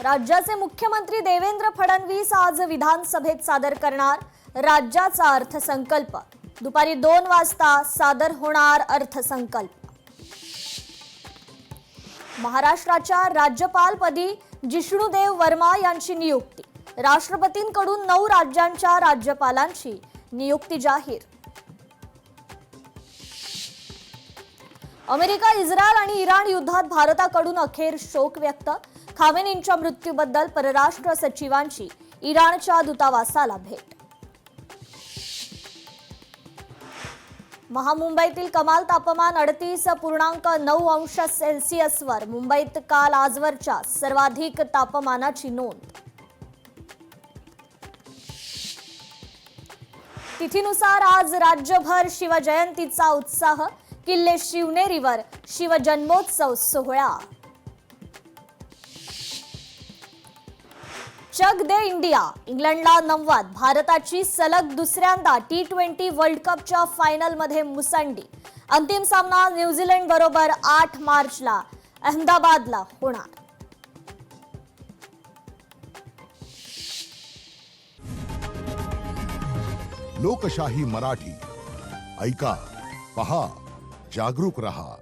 राज्याचे मुख्यमंत्री देवेंद्र फडणवीस आज विधानसभेत सादर करणार राज्याचा अर्थसंकल्प। दुपारी 2 वाजता सादर होणार अर्थसंकल्प। महाराष्ट्राच्या राज्यपालपदी जिष्णुदेव वर्मा यांची नियुक्ती। राष्ट्रपतींकडून 9 राज्यांच्या राज्यपालांची नियुक्ती जाहीर। अमेरिका, इस्रायल आणि इराण युद्धात भारताकडून अखेर शोक व्यक्त। खामेनींच्या मृत्यूबद्दल परराष्ट्र सचिवांची इराणच्या दूतावासाला भेट। महामुंबईतील कमाल तापमान 38.9 अंश सेल्सिअसवर। मुंबईत काल आजवरच्या सर्वाधिक तापमानाची नोंद। तिथीनुसार आज राज्यभर शिवजयंतीचा उत्साह। किल्ले शिवनेरीवर शिवजन्मोत्सव सोहळा। चक दे इंडिया, इंग्लंडला नमवत। भारताची सलग दुसऱ्यांदा T20 वर्ल्ड कपच्या फायनलमध्ये मुसंडी। अंतिम सामना न्यूझीलंड बरोबर 8 मार्चला अहमदाबादला होणार। लोकशाही मराठी ऐका, पहा, जागरूक रहा।